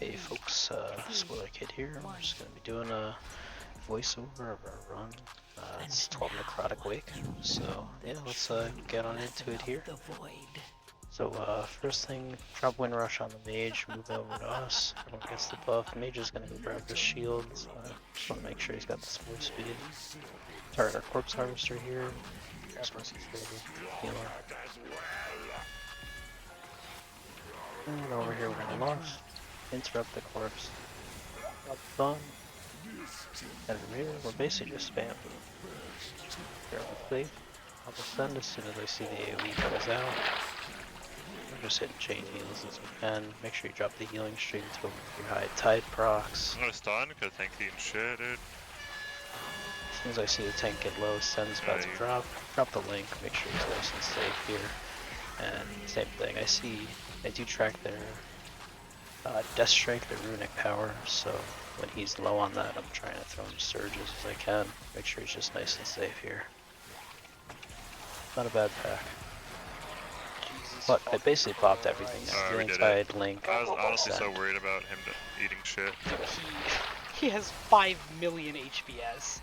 Hey folks, Spoiler Kid here. We're just going to be doing a voiceover of our run. It's 12 Necrotic Wake, so yeah, let's get on into it here. So first thing, drop Wind Rush on the mage, move over to us. Everyone gets the buff. Mage is going to go grab the shields. Just want to make sure he's got the sport speed. Target our Corpse Harvester here. Healer. And over here we're going to launch. Interrupt the corpse. Up fun. And from here, we're basically just spamming. Fairly safe. I'll defend as soon as I see the AoE comes out. We're just hitting chain heals as we can. Make sure you drop the healing stream to your high tide procs. I'm gonna stun because tank's eating shit, dude. As soon as I see the tank get low, Sen's about to drop the link, make sure he's nice and safe here. And same thing, I do track their Death Strike, their runic power, so when he's low on that, I'm trying to throw him surges as I can. Make sure he's just nice and safe here. Not a bad pack. But I basically popped everything now. Healing Tide, Link, I was honestly Send. so worried about him eating shit. Dude, he has 5 million HPS.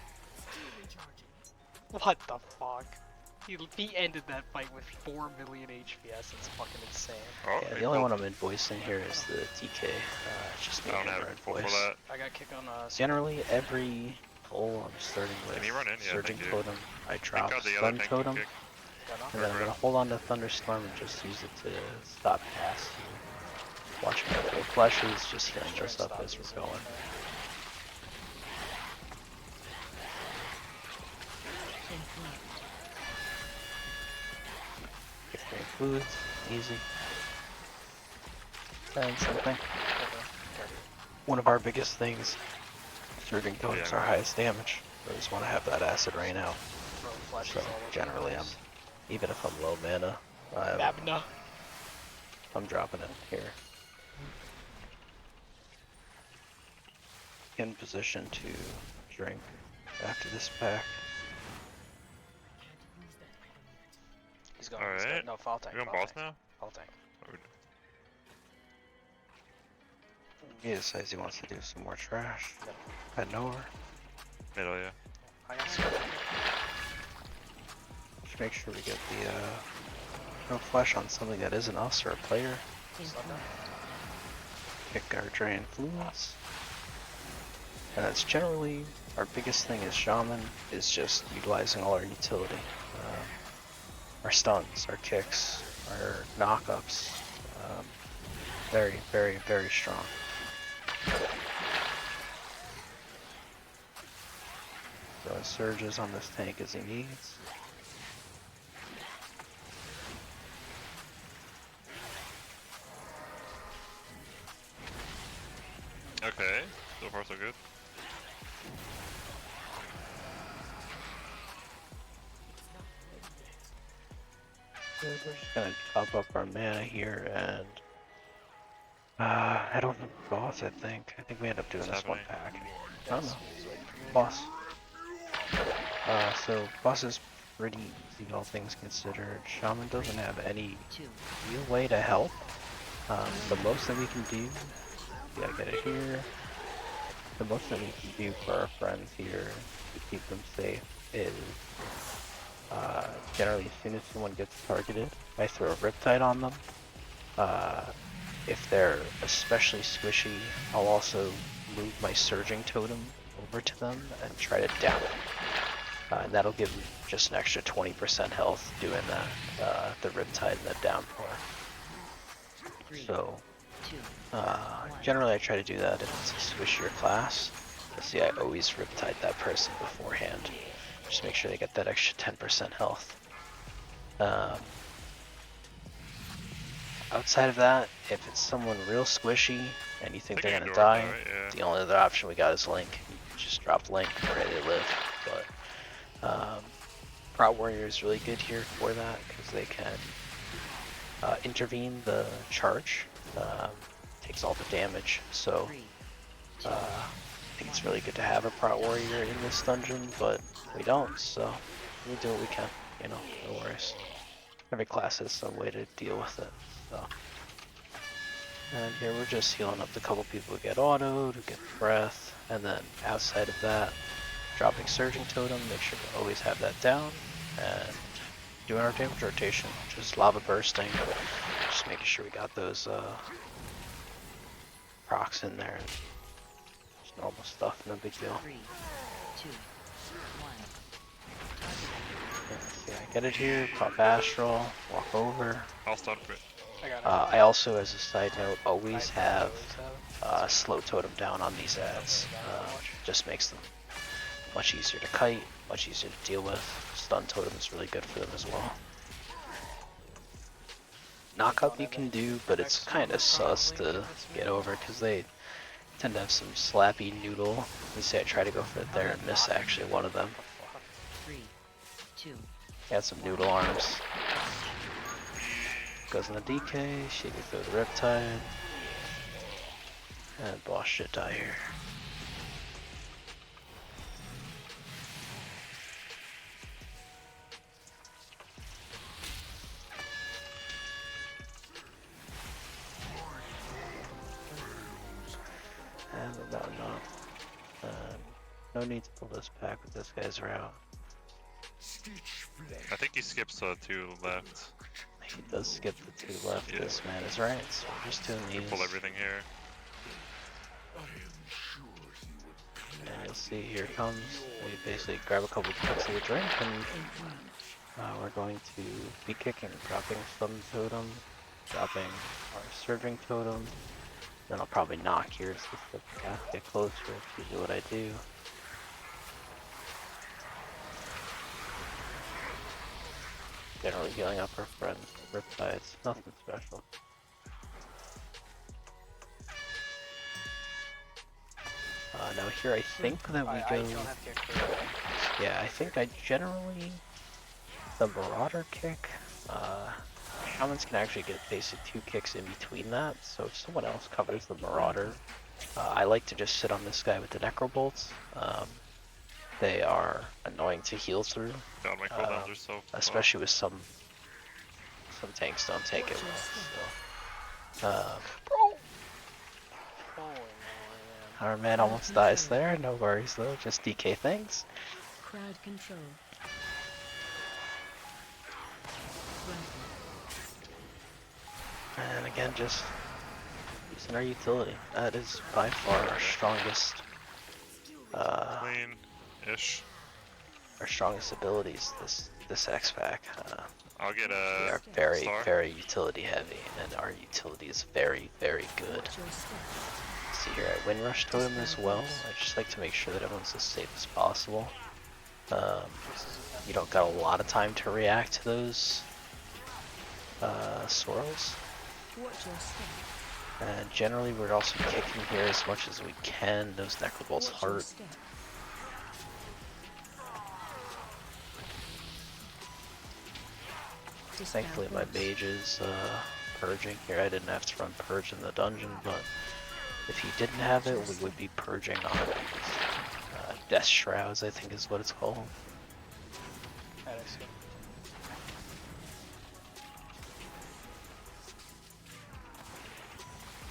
What the fuck? He ended that fight with 4 million HPS. It's fucking insane. Oh, yeah, the only one I'm invoicing here is the TK. It's just me I don't and have red full for voice. that. I got kicked on Generally, every pull I'm starting with Can you run in? Yeah, Surging thank you. Totem. I drop the Stun other Totem, tank and then I'm gonna hold on to Thunderstorm and just use it to stop cast. Watch my full flashes, just healing us up as we're going. Get great fluids, easy. And something. One of our biggest things, Surging Totem's our highest damage. I just want to have that acid rain out. So generally, even if I'm low mana, I'm dropping it here. In position to drink after this pack. He's going. Alright. No, fall tank. You're going boss now? Fall tank. He decides he wants to do some more trash. I know her. Middle, yeah. I got some. Just make sure we get the no flesh on something that isn't us or a player. Pick our drain fluids. And that's generally our biggest thing as Shaman, is just utilizing all our utility. Our stuns, our kicks, our knockups. Very, very, very strong. Throwing surges on this tank as he needs. Okay, so far so good. We're just gonna top up our mana here and I don't know boss. I think we end up doing this one pack. I don't know. Boss. So boss is pretty easy, all things considered. Shaman doesn't have any real way to help. The most that we can do, we gotta get it here. The most that we can do for our friends here to keep them safe is generally as soon as someone gets targeted, I throw a Riptide on them. If they're especially squishy, I'll also move my Surging Totem over to them and try to down it. And that'll give them just an extra 20% health doing that, the Riptide and the downpour. So, generally I try to do that if it's a squishier class. You see, I always Riptide that person beforehand. Just make sure they get that extra 10% health. Outside of that, if it's someone real squishy and you think they're gonna die, the only other option we got is Link. You just drop Link, pray they live. But Prot Warrior is really good here for that because they can intervene the charge. Takes all the damage, so I think it's really good to have a Prot Warrior in this dungeon, but we don't, so we do what we can, you know, no worries. Every class has some way to deal with it, so. And here we're just healing up the couple people who get auto, to get breath, and then outside of that, dropping Surging Totem, make sure to always have that down, and doing our damage rotation, just lava bursting, just making sure we got those procs in there, and just normal stuff, no big deal. 3, 2, 1. Yeah, I get it here, pop Astral, walk over. I'll stun for it. I got it. I also, as a side note, always I have always have. slow totem down on these ads. Just makes them much easier to kite, much easier to deal with. Stun totem is really good for them as well. Knockup you can do, but it's kind of sus to get over because they tend to have some slappy noodle. You see I try to go for it there and miss actually one of them. 3, 2, Got some noodle arms. Goes in the DK, shake it through the Riptide. And boss should die here. And we're about enough. No need to pull this back with this guy's route. I think he skips the 2 left. He does skip the 2 left, Yeah. this man is right, so we're just doing these. Pull everything here. And you'll see here it comes. We basically grab a couple cups of the drink and we're going to be kicking, dropping Stun Totem, dropping our Surging Totem. Then I'll probably knock here so the path get closer, that's usually what I do. Generally healing up our friends, Riptides, nothing special. Now here I think that we I go... don't have kick for that. Yeah, I think I generally... The Marauder kick, Shamans can actually get basic 2 kicks in between that, so if someone else covers the Marauder, I like to just sit on this guy with the Necrobolts. They are annoying to heal through, God, my cooldowns are so especially with some tanks don't take it well. Bro! Oh, no, Our man almost dies there, no worries though, just DK things. Crowd control. And again, just using our utility. That is by far our strongest, clean-ish. our strongest abilities. This X pack. I'll get We a are very, star. very utility heavy, and our utility is very, very good. Watch your step. See here, I Windrush Totem as well. I just like to make sure that everyone's as safe as possible. You don't got a lot of time to react to those swirls. Watch your step. And generally, we're also kicking here as much as we can. Those Necrobolts Watch your hurt. step. Dispel Thankfully, my burst. mage is purging here. I didn't have to run purge in the dungeon, but if he didn't have it, we would be purging on Death Shrouds, I think is what it's called. That is good.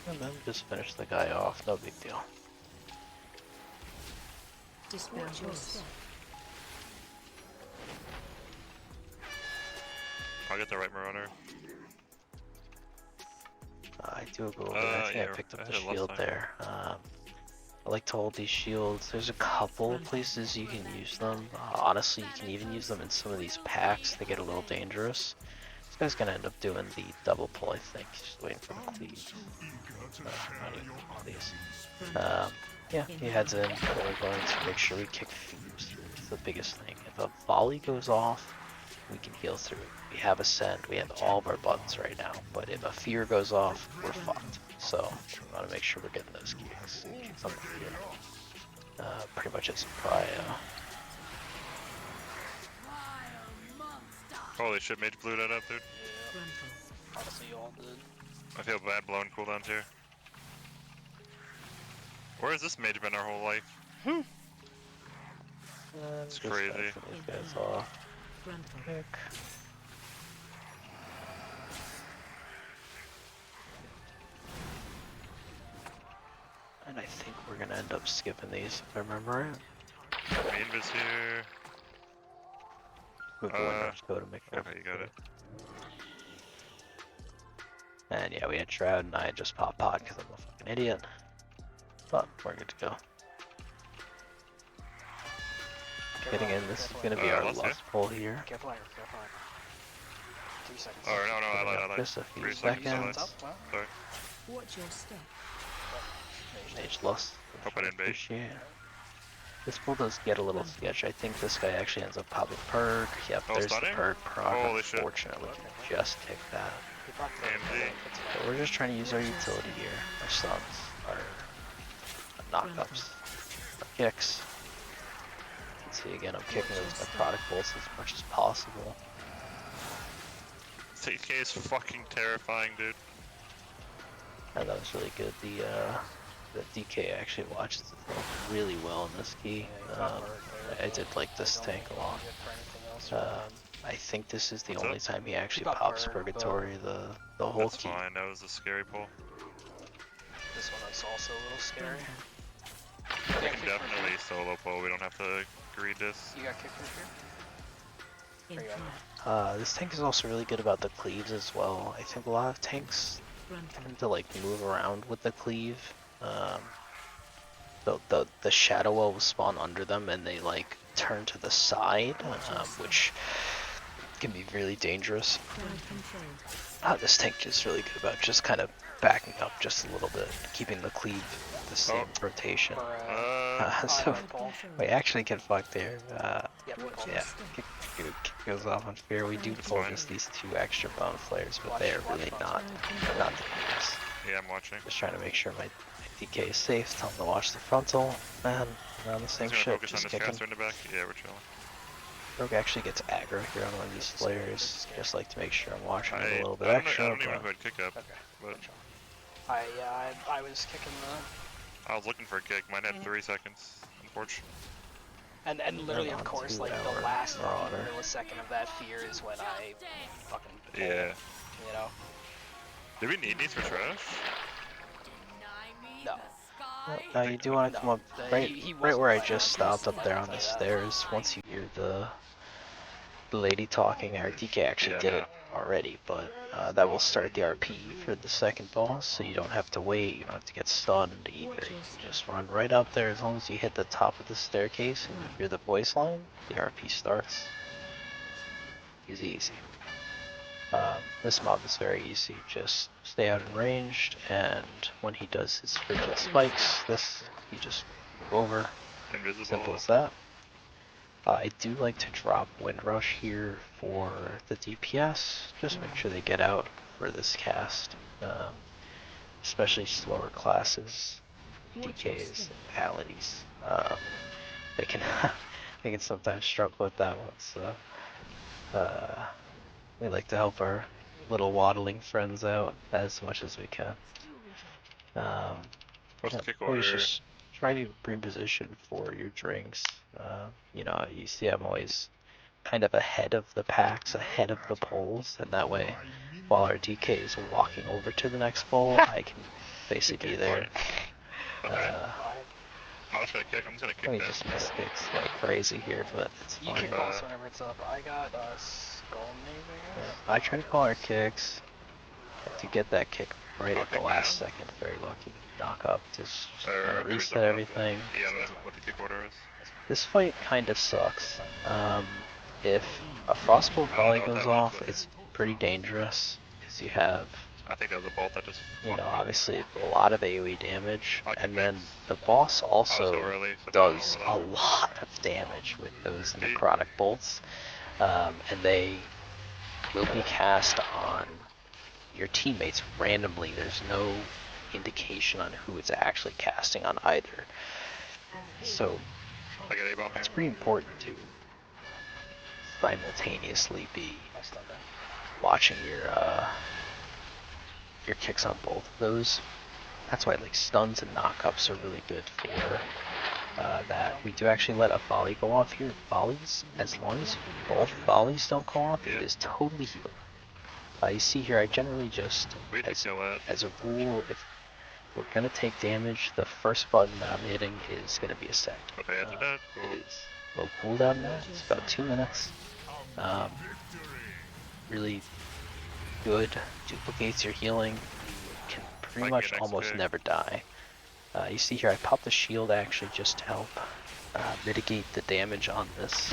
And then just finish the guy off, no big deal. Dispel your step. I'll get the right Marauder. I do go over there. I think yeah, I picked up I the had it last shield time. there. I like to hold these shields. There's a couple places you can use them. Honestly, you can even use them in some of these packs. They get a little dangerous. This guy's gonna end up doing the double pull, I think. Just waiting for the cleaves. Not even cleaves. Yeah, he heads in. We're going to make sure we kick Fuse. It's the biggest thing. If a volley goes off, we can heal through it. We have Ascend, we have all of our buttons right now, but if a Fear goes off, we're fucked. So, we want to make sure we're getting those kicks on the Fear. Pretty much it's Pariah. Holy shit, Mage blew that up, dude. Yeah, honestly, you all did. I feel bad blowing cooldowns here. Where has this Mage been our whole life? It's crazy. These guys off. Kick. I think we're gonna end up skipping these if I remember right. Main vis here. Move the windows, go to make Okay, you got it. And yeah, we had Shroud and I just pop pod because I'm a fucking idiot. But we're good to go. Getting in, this is gonna be our Lust, yeah? lust pull here. Careful, careful. 3 seconds. Oh, no, I lied. Just a few 3 seconds, I lied. seconds. Well, Sorry. Watch your step. Stage lust. Hope I didn't bait. Appreciate it. This pull does get a little sketchy. I think this guy actually ends up popping perk. Yep, Oh, there's the stunning? perk proc. Holy shit. Unfortunately, just kick that. he popped the AMD. But we're just trying to use our utility here. Our stuns, our knockups, our kicks. You can see again, I'm kicking those necrotic bolts as much as possible. TK is fucking terrifying, dude. And that was really good. The DK actually watches it really well in this key. I did like this tank a lot. I think this is the What's only up? time he actually Keep up pops for Purgatory, the whole That's key. fine, that was a scary pull. This one is also a little scary. We can definitely solo pull, we don't have to greed this. You got kicked through here? In There you flight. This tank is also really good about the cleaves as well. I think a lot of tanks Frontal. tend to like move around with the cleave. The shadow will spawn under them and they like turn to the side, which can be really dangerous. Crowd control. This tank is really good about just kind of backing up just a little bit, keeping the cleave the same rotation. For, So Crowd control. we actually get fucked there. yeah, we Watch pulled your Yeah, step. kick goes off on fear. We do It's pull fine. just these 2 extra bone flares, but they are really not the best. Yeah, I'm watching. Just trying to make sure my DK is safe. Tell him to watch the frontal, and we're on the same He's gonna shit. focus on Just this kicking. caster in the back. Yeah, we're chilling. Rogue actually gets aggro here on one of these flares. Just like to make sure I'm watching it a little bit I extra. don't even know But who had kick up, Okay. but I was kicking the... I was looking for a kick. Mine had 3 seconds, unfortunately. And literally, of on course, 2 like, hour the last Marauder. millisecond of that fear is when I fucking pull, Yeah. you know? Do we need these for trash? No. You do want to come up right, he right wasn't where I playing just stopped up there on the stairs. Once you hear the lady talking, our DK actually did it already, but that will start the RP for the second boss, so you don't have to wait, you don't have to get stunned either. You can just run right up there. As long as you hit the top of the staircase and you hear the voice line, the RP starts. Easy. This mob is very easy. Just stay out in ranged, and when he does his frigid spikes, you just move over. Invisible. Simple as that. I do like to drop Windrush here for the DPS. Just make sure they get out for this cast. Especially slower classes, DKs, and Paladins. They can they can sometimes struggle with that one. So we like to help our little waddling friends out as much as we can. What's the kick Always order? just try to reposition for your drinks. You see I'm always kind of ahead of the packs, ahead of the poles, and that way, while our DK is walking over to the next pole, I can basically be there. I'm just gonna kick. I'm just gonna We kick just that. miss kicks like crazy here, but it's You fine. kick balls whenever it's up. I got skull maybe, I guess? I try to call our kicks to get that kick right I'll at the kick last now. second. Very lucky. Knock up, just Or reset everything. Yeah, I don't know what the kick order is. This fight kind of sucks. If a frostbolt volley goes off, it's pretty dangerous because you have, I think that was a bolt that just. obviously a lot of AoE damage, I'll kick and then next. the boss I was also so early, so does now a we're lot of damage with those necrotic bolts, and they will be cast on your teammates randomly. There's no indication on who it's actually casting on either. So I get A-bomb here. it's pretty important to simultaneously be I stunned that. watching your kicks on both of those. That's why like stuns and knockups are really good for that. We do actually let a volley go off here. Volleys, as long as both volleys don't go off, it is totally healable. You see here, I generally just, We had to kill that. as a rule, we're gonna take damage. The first button that I'm hitting is gonna be a sec. Okay, after that. It is low cooldown now. It's about 2 minutes. Um, really good. Duplicates your healing. You can pretty Like much your next almost pick. never die. You see here, I popped the shield actually just to help mitigate the damage on this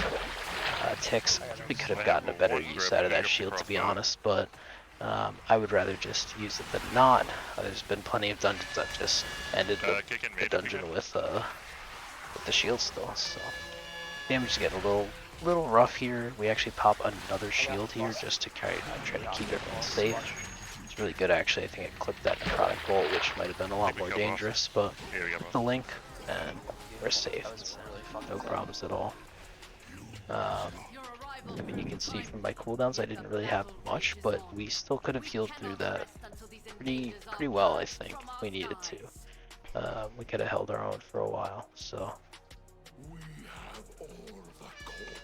Tix. We could have gotten a better use out of that shield, to be honest, but I would rather just use it than not. There's been plenty of dungeons that just ended the dungeon with the shield still, so damage is getting a little rough here. We actually pop another shield here just to try to keep everyone safe. It's really good actually. I think it clipped that necrotic bolt, which might have been a lot more dangerous, but the link and we're safe. No problems at all. I mean, you can see from my cooldowns I didn't really have much, but we still could have healed through that pretty well, I think, if we needed to. We could have held our own for a while, so.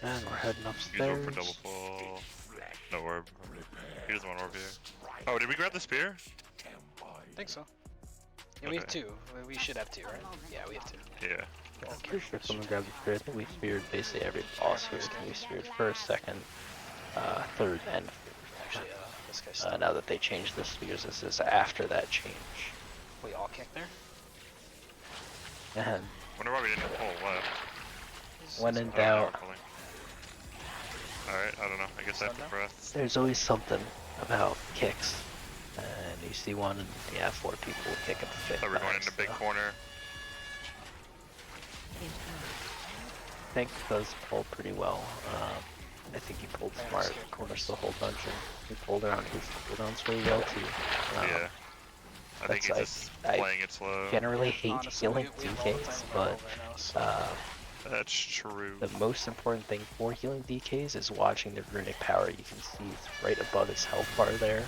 And we're heading upstairs. Use orb for double pull. No orb. He doesn't want orb here. Oh, did we grab the spear? I think so. Yeah, we have two. We should have two, right? Yeah, we have two. Yeah. I'm pretty sure someone grabbed the spear. I think we speared basically every boss here. We speared first, second, third, and Actually, this guy's now that they changed the spears, this is after that change. we all kicked there? And Wonder why we didn't pull left. when in Oh, now doubt, we're pulling. Alright, I don't know. I guess I have to press. there's always something about kicks. And you see one, and yeah, 4 people will kick at the 5th. So we're going in the big corner. I think does pull pretty well. I think he pulled smart corners the whole dungeon. He pulled around his cooldowns really well too. Yeah. I think he's just playing it slow. Generally hate Honestly, healing we have all the DKs, time but right now, so. That's true. the most important thing for healing DKs is watching their runic power. You can see it's right above his health bar there.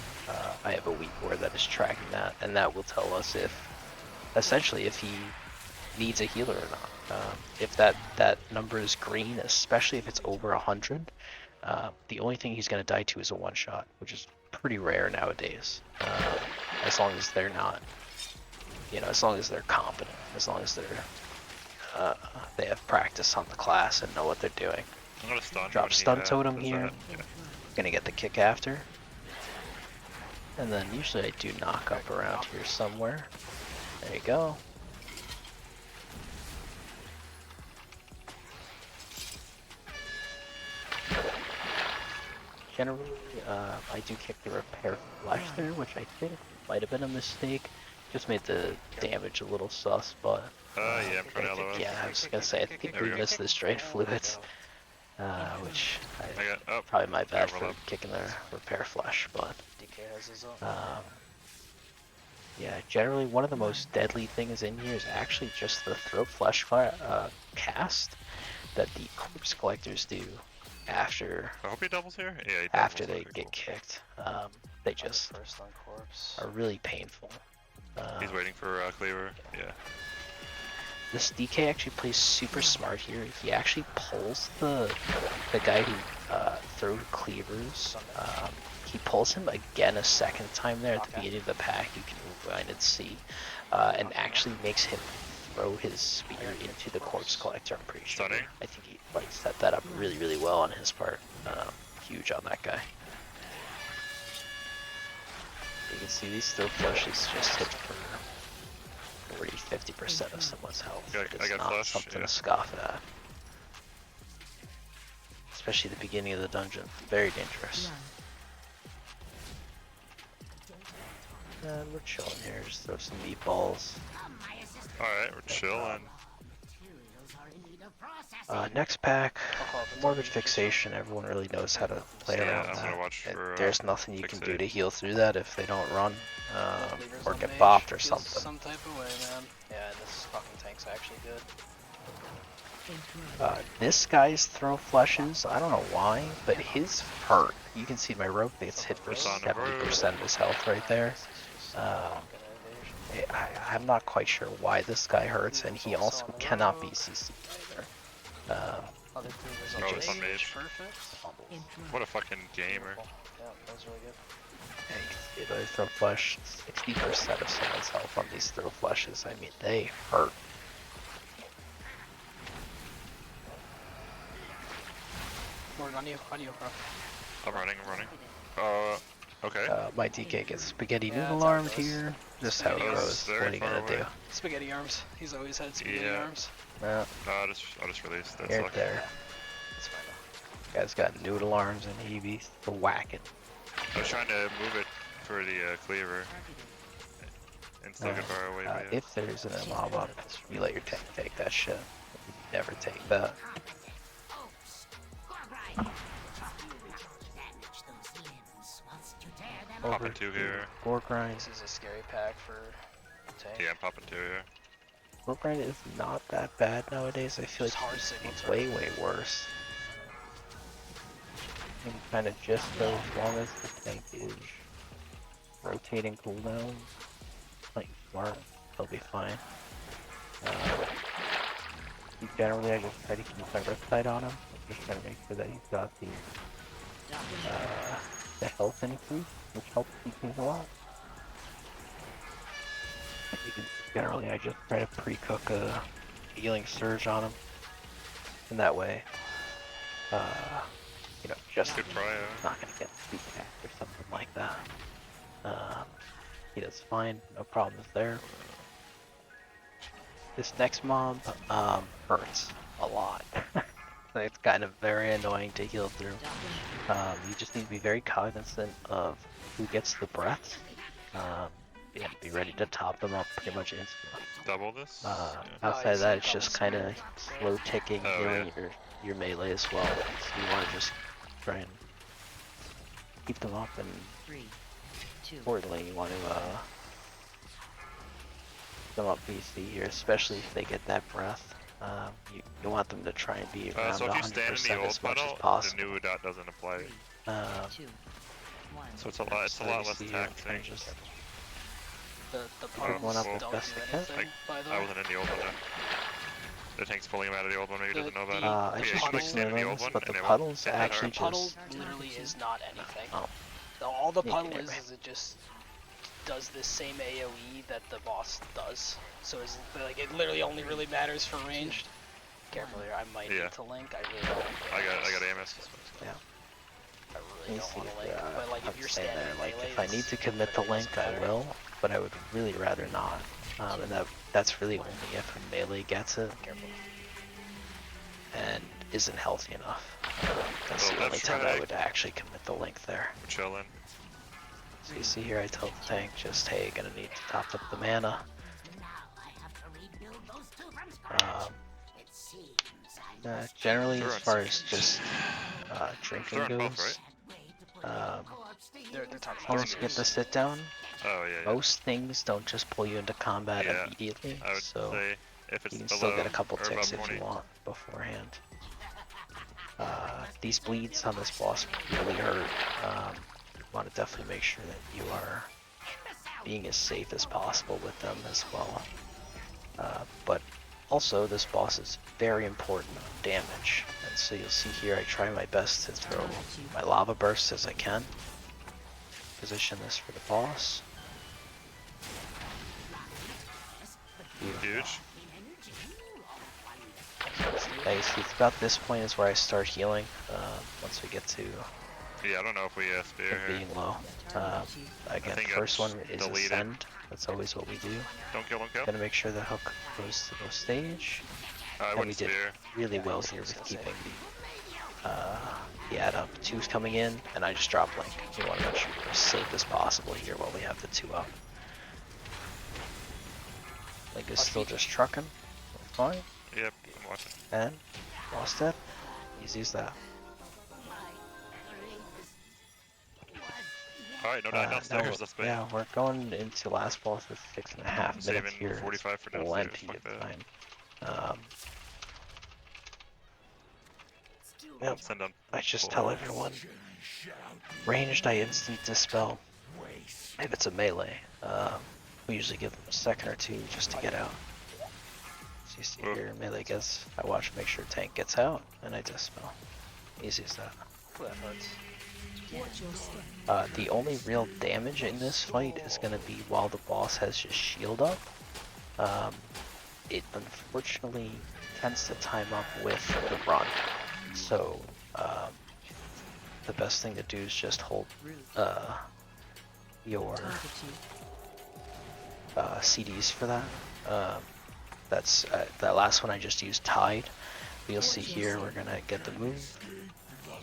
I have a weak ward that is tracking that, and that will tell us essentially if he needs a healer or not. If that number is green, especially if it's over 100, the only thing he's going to die to is a one-shot, which is pretty rare nowadays. As long as they're not, as long as they're competent, as long as they have practice on the class and know what they're doing. I'm gonna stun. Drop stun totem Does here. that? Yeah. Gonna get the kick after. And then usually I do knock up around here somewhere. There you go. Generally, I do kick the repair flash there, which I think might have been a mistake. Just made the damage a little sus, but Yeah, I'm trying to LOS. yeah, I was gonna say I think There we we go. missed the drain fluids, which I got probably my bad for overlap. kicking the repair flash, but DK has his own. yeah, generally one of the most deadly things in here is actually just the throat flesh cast that the corpse collectors do after I hope he doubles here. Yeah, he doubles. after they Okay, get cool. kicked. They just First on corpse. are really painful. He's waiting for Cleaver. Yeah. This DK actually plays super smart here. He actually pulls the guy who threw cleavers. He pulls him again a second time there at the beginning of the pack. You can rewind and see, and actually makes him throw his spear into the corpse collector. I'm pretty sure. Stunning. I think he set that up really well on his part. Huge on that guy. You can see these throw flushes just hit for 40-50% of someone's health. I got not flush, something yeah. to scoff at. Especially the beginning of the dungeon. Very dangerous. And we're chilling here. Just throw some meatballs. Alright, we're chilling. Next pack, Morbid Fixation. Everyone really knows how to play Yeah, around I'm gonna that. watch for, There's nothing you can do fixate. to heal through that if they don't run Cleavers or on get mage bopped or feels something. Some type of way, man. Yeah, this fucking tank's actually good. This guy's throw flushes, I don't know why, but his hurt. You can see my rope gets hit for It's on the 70% of his health right there. I'm not quite sure why this guy hurts, and he also cannot be CC either. Other cleavers Oh, on it's on mage. mage. Perfect. What a fucking gamer. Yeah, that was really good. Yeah, you can see those throw flush, 60% of someone's health on these throw flushes. I mean, they hurt. Morgan, on you, bro. I'm running. Okay. My DK gets spaghetti Yeah, noodle that's how it armed goes. here. Just how Spaghetti it That was goes. very What are you far gonna away. do? Spaghetti arms. He's always had spaghetti Yeah. arms. Well, No, I'll just release. That you're sucks. there. That's fine though. Guy's got noodle arms and he be whacking. I was trying to move it for the cleaver and still get far away. But yeah. If there's an mob up, you let your tank take that shit. You never take that. Popping two here. Gore grind. This is a scary pack for tank. Yeah, I'm popping two here. Gore grind is not that bad nowadays. I feel Just hard like signal it's turret. way worse. You can kind of just go as long as the tank is rotating cooldown. Like smart, he'll be fine. Generally, I just try to keep my riptide on him. Just trying to make sure that he's got the health increase, which helps keep him a lot. Generally, I just try to pre-cook a healing surge on him, and that way, you know, just Good prio. not gonna get speed hacked or something like that. He does fine, no problems there. This next mob hurts a lot. It's kind of very annoying to heal through. You just need to be very cognizant of who gets the breath. And be ready to top them up pretty much instantly. Double this. Outside of that, it's just kind of slow ticking Oh, healing your melee as well. So you want to just try and keep them up, and 3, 2, importantly, you want to keep them up BC here, especially if they get that breath. You want them to try and be around So if you stand in 100% the old as much as puddle, the possible. new dot doesn't apply. 2, 1. So it's a lot. It's a lot less taxing. Just The puddles one up don't as do best I can. anything, by the I way. wasn't in the old one then. The tank's pulling him out of the old one. Maybe he doesn't know about it. I But yeah, just you should like use stand in the old limbs, one, but and the it won't puddles hit that actually The hard. puddle just literally is not anything. oh. All the Yeah, puddle yeah, is right. it just does the same AoE that the boss does. So it's like it literally only really matters for ranged. Careful here, I might Yeah. need to link. I really don't. I got Amos. Yeah. I really don't want to link. But like if you're saying standing there, in like melee, if I need to commit the it doesn't link, I matter. will, but I would really rather not. And that's really only if a melee gets it Careful. and isn't healthy enough. That's Well, the only that's time I right. would actually commit the link there. We're chilling. So you see here, I tell the tank just, hey, gonna need to top up the mana. Generally, as far as just drinking They're on both, goes, They're top once you get the sit down, Oh yeah. most things don't just pull you into combat Yeah, immediately, I would so say if it's you can below still get a couple or ticks above if 20. you want beforehand. These bleeds on this boss really hurt. You want to definitely make sure that you are being as safe as possible with them as well. But also, this boss is very important on damage, and so you'll see here I try my best to throw my lava bursts as I can. Position this for the boss. Beautiful. Huge. Nice. It's about this point is where I start healing. Once we get to Yeah, I don't know if we spear it here. being low. Again, think first that's one is deleted. ascend. That's always what we do. Don't kill, don't kill. Gonna make sure the hook goes to the stage. I And we wouldn't did spear. really well here with keeping the add up. Two's coming in, and I just drop link. We want to make sure we're as safe as possible here while we have the two up. Link is still just trucking. Fine. Yep, I'm watching. And lost it. Easy as that. Alright, no dot downstairs, let's wait. Yeah, we're going into last boss with 6.5 minutes Saving here. 45 for downstairs, Plenty fuck of that. time. Yep. Send on. I just tell everyone, ranged I instant dispel. If it's a melee, we usually give them a second or two just to get out. So you see here, melee gets, I watch make sure tank gets out, and I dispel. Easy as that. That hurts. Watch your step. The only real damage in this fight is going to be while the boss has his shield up. It unfortunately tends to time up with the run. So the best thing to do is just hold your Target you. CDs for that. That's that last one I just used Tide. You'll see here we're gonna get the move.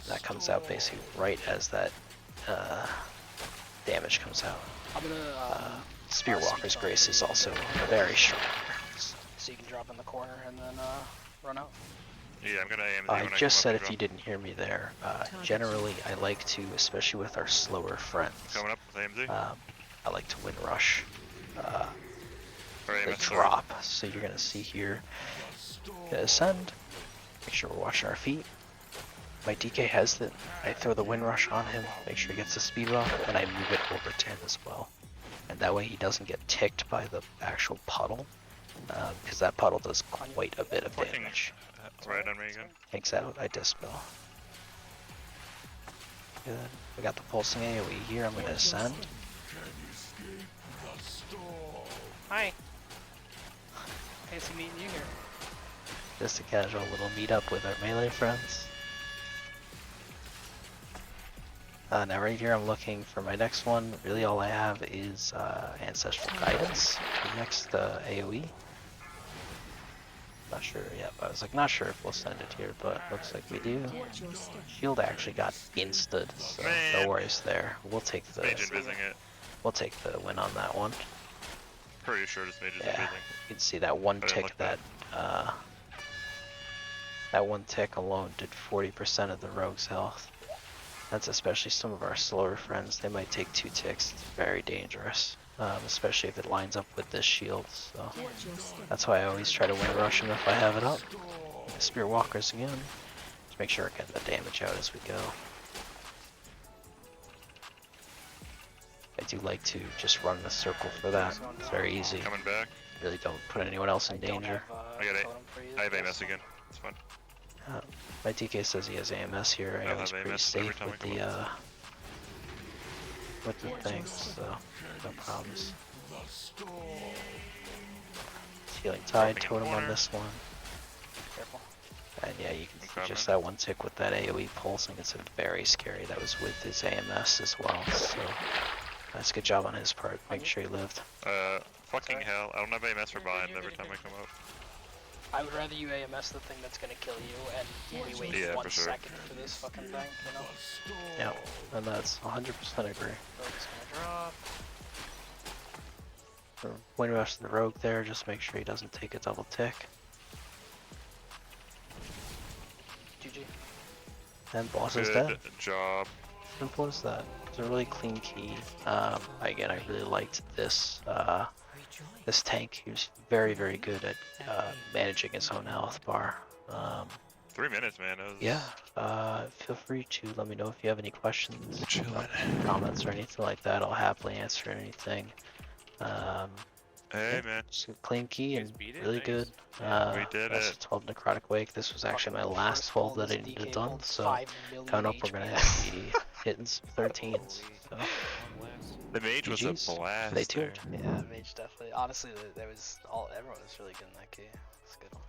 That comes out basically right as that damage comes out. I'm gonna Spearwalker's Grace is also very strong. so you can drop in the corner and then run out. Yeah, I'm gonna AMZ I when I just come said up if you didn't hear me there, generally I like to, especially with our slower friends, coming up with AMZ. I like to win rush Or the AMS, sorry. drop. So you're gonna see here, gonna ascend, make sure we're watching our feet. My DK has it. I throw the wind rush on him, make sure he gets the speed buff, and I move it over to him as well. And that way he doesn't get ticked by the actual puddle, because that puddle does quite a bit of Fucking damage. right on me again. Takes out, I dispel. Good. We got the pulsing AoE here, I'm gonna ascend. Hi. Fancy meeting you here. Just a casual little meetup with our melee friends. Now right here I'm looking for my next one. Really all I have is Ancestral Guidance. The next AoE. Not sure yet. I was like not sure if we'll send it here, but looks like we do. Watch your step. Shield actually got insted, so Man. no worries there. We'll take the Mage invising it. win on that one. Pretty sure this mage is Yeah, invising. you can see that one I didn't tick look that that one tick alone did 40% of the rogue's health. That's especially some of our slower friends. They might take 2 ticks. It's very dangerous, especially if it lines up with this shield. So Watch your step. that's why I always try to win rush him if I have it up. Spear walkers again. Just make sure we're getting the damage out as we go. I do like to just run in a circle for that. It's very easy. Coming back. Really don't put anyone else in I don't danger. have, I got it. totem for you, I have guys. AMS again. It's fine. My DK says he has AMS here. I I'll know he's have pretty AMS every safe time I with come the things, so no problems. Healing Tide Dropping in totem on corner. this one. Careful. And yeah, you can see Okay, just man. that one tick with that AoE pulsing. It's very scary. That was with his AMS as well. So that's a good job on his part. Make sure he lived. Fucking Sorry. hell. I don't have AMS for bind every time I come up. I would rather you AMS the thing that's gonna kill you and we wait Yeah, 1 for sure. second for this fucking thing, you know? Yeah, and that's 100% agree. Rogue's gonna drop. For wind rush the rogue there, just make sure he doesn't take a double tick. GG. And boss is Good dead. job. Simple as that. It's a really clean key. Again, I really liked this this tank. He was very good at managing his own health bar. 3 minutes, man. That was... Yeah. Feel free to let me know if you have any questions, Chilling. comments, or anything like that. I'll happily answer anything. Hey, man. Just a clean key You and guys beat it? really Nice. good. We did That's it. a 12 Necrotic Wake. This was actually my Fucking last first 12 ball, that I this needed DK done. pulled So 5 million coming up, we're HP. gonna be hitting some 13s. So The mage was a GGs. blast. Stay there. tuned. Yeah, Mage definitely. Honestly, there was everyone was really good in that game. It's a good one.